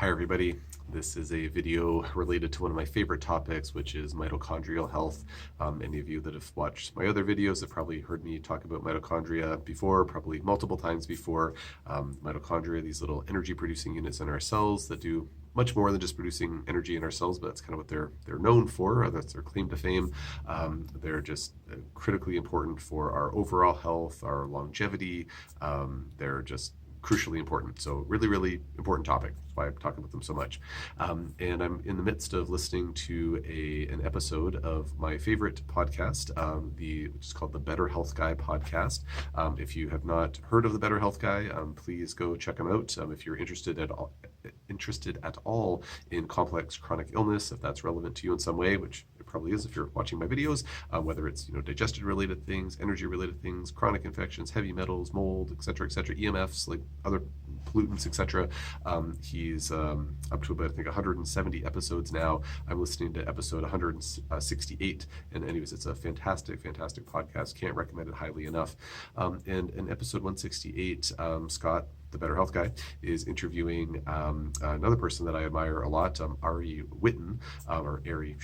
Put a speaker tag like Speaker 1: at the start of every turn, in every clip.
Speaker 1: Hi everybody, this is a video related to one of my favorite topics, which is mitochondrial health. Any of you that have watched my other videos have probably heard me talk about mitochondria before, probably multiple times before. Mitochondria, these little energy producing units in our cells that do much more than just producing energy in our cells, but that's kind of what they're known for. That's their claim to fame. They're just critically important for our overall health, our longevity. They're just crucially important. So really important topic. That's why I talk about them so much. And I'm in the midst of listening to an episode of my favorite podcast, which is called the Better Health Guy podcast. If you have not heard of the Better Health Guy, please go check him out. If you're interested at all in complex chronic illness, if that's relevant to you in some way, which it probably is if you're watching my videos, whether it's digestion related things, energy related things, chronic infections, heavy metals, mold, etc., EMFs, like other pollutants, etc. He's up to about, I think, 170 episodes now. I'm listening to episode 168, and anyways, it's a fantastic podcast. Can't recommend it highly enough. And in episode 168, Scott, the Better Health Guy, is interviewing another person that I admire a lot, Ari Whitten, Ari,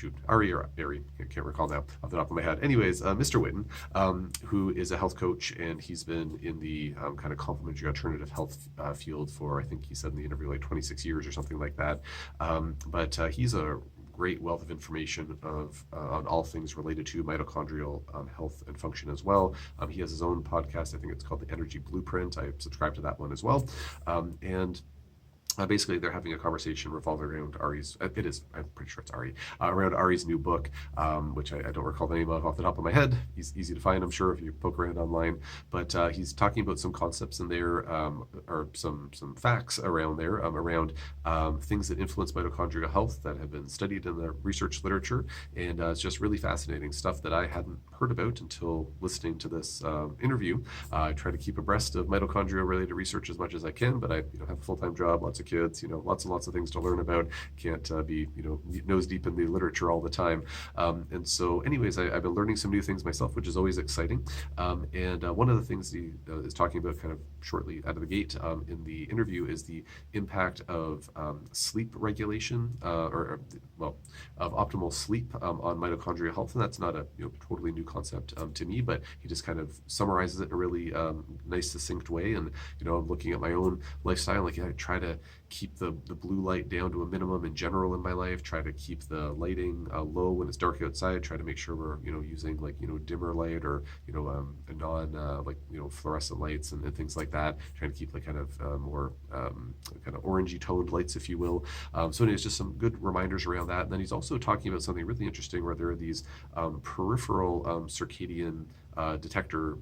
Speaker 1: I can't recall now off the top of my head. Anyways, Mr. Whitten, who is a health coach, and he's been in the kind of complementary alternative health field for, I think he said in the interview, like 26 years or something like that. But he's a great wealth of information on all things related to mitochondrial health and function as well. He has his own podcast. I think it's called the Energy Blueprint. I subscribe to that one as well. And basically, they're having a conversation revolving around Ari's, I'm pretty sure it's Ari, around Ari's new book, which I don't recall the name of off the top of my head. He's easy to find, I'm sure, if you poke around online. But he's talking about some concepts in there, or some facts around there, around things that influence mitochondrial health that have been studied in the research literature. And it's just really fascinating stuff that I hadn't heard about until listening to this interview. I try to keep abreast of mitochondria-related research as much as I can, but I have a full-time job, lots of kids, lots and lots of things to learn about. Can't be nose deep in the literature all the time. And so anyways, I've been learning some new things myself, which is always exciting. And one of the things he is talking about kind of shortly out of the gate in the interview is the impact of sleep regulation, of optimal sleep on mitochondrial health. And that's not a totally new concept to me, but he just kind of summarizes it in a really nice, succinct way. And I'm looking at my own lifestyle, like I try to keep the blue light down to a minimum in general in my life, try to keep the lighting low when it's dark outside, try to make sure we're using like dimmer light or a non fluorescent lights and things like that, trying to keep like kind of more kind of orangey toned lights, if you will. So anyways, just some good reminders around that. And then he's also talking about something really interesting where there are these peripheral circadian detector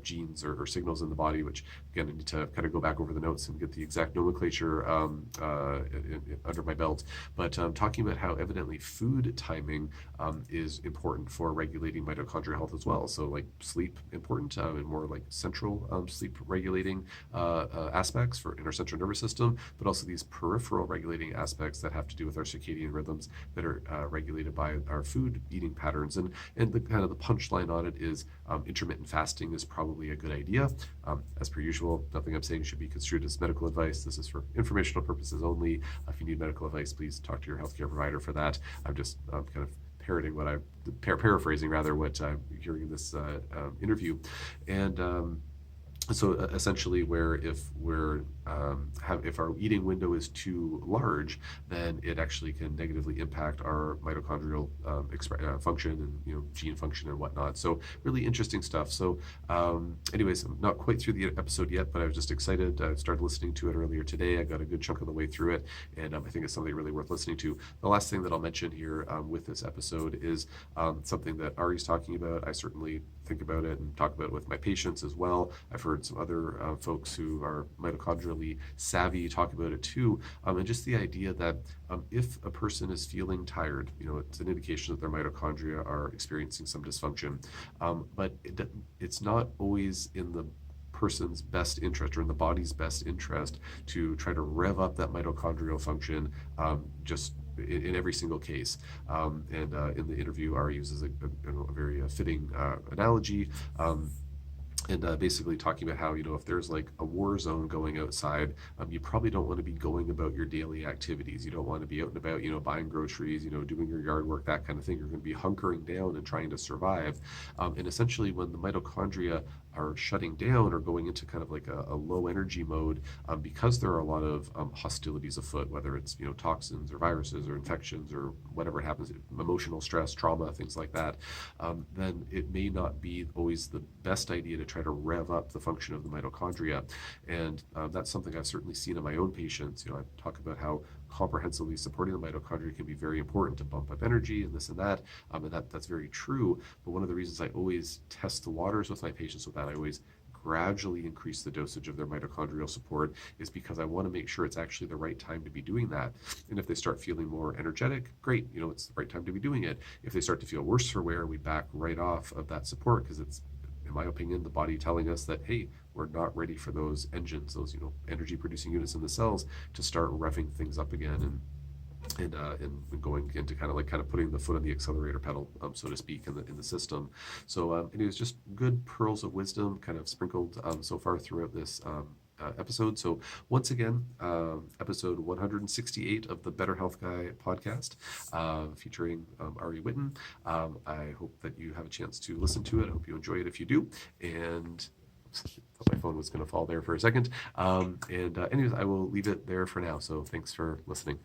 Speaker 1: genes or signals in the body, which again I need to kind of go back over the notes and get the exact nomenclature under my belt. But talking about how evidently food timing is important for regulating mitochondrial health as well. So like sleep important and more like central sleep regulating aspects in our central nervous system, but also these peripheral regulating aspects that have to do with our circadian rhythms that are regulated by our food eating patterns. And the kind of the punchline on it is intermittent fasting is probably a good idea. As per usual, nothing I'm saying should be construed as medical advice. This is for informational purposes only. If you need medical advice, please talk to your healthcare provider for that. I'm just kind of paraphrasing rather what I'm hearing in this interview. And so essentially, where if our eating window is too large, then it actually can negatively impact our mitochondrial function and gene function and whatnot. So really interesting stuff. So anyways, I'm not quite through the episode yet, but I was just excited. I started listening to it earlier today. I got a good chunk of the way through it, and I think it's something really worth listening to. The last thing that I'll mention here with this episode is something that Ari's talking about. I certainly think about it and talk about it with my patients as well. I've heard some other folks who are mitochondrially savvy talk about it too, and just the idea that if a person is feeling tired, it's an indication that their mitochondria are experiencing some dysfunction, but it's not always in the person's best interest or in the body's best interest to try to rev up that mitochondrial function just in every single case. And in the interview, Ari uses a very fitting analogy. and basically talking about how, if there's like a war zone going outside, you probably don't want to be going about your daily activities. You don't want to be out and about, buying groceries, doing your yard work, that kind of thing. You're going to be hunkering down and trying to survive. And essentially, when the mitochondria are shutting down or going into kind of like a low energy mode, because there are a lot of hostilities afoot, whether it's toxins or viruses or infections or whatever happens, emotional stress, trauma, things like that, then it may not be always the best idea to try to rev up the function of the mitochondria. And that's something I've certainly seen in my own patients. I talk about how comprehensively supporting the mitochondria can be very important to bump up energy and this and that. And that's very true. But one of the reasons I always test the waters with my patients with that, I always gradually increase the dosage of their mitochondrial support, is because I want to make sure it's actually the right time to be doing that. And if they start feeling more energetic, great, it's the right time to be doing it. If they start to feel worse for wear, we back right off of that support, because it's, in my opinion, the body telling us that, hey, we're not ready for those engines, those energy producing units in the cells, to start revving things up again, and going into kind of putting the foot on the accelerator pedal, so to speak, in the system. So anyways, just good pearls of wisdom kind of sprinkled so far throughout this episode. So once again, episode 168 of the Better Health Guy podcast, featuring Ari Whitten. I hope that you have a chance to listen to it. I hope you enjoy it if you do. And thought my phone was going to fall there for a second. Anyways, I will leave it there for now. So thanks for listening.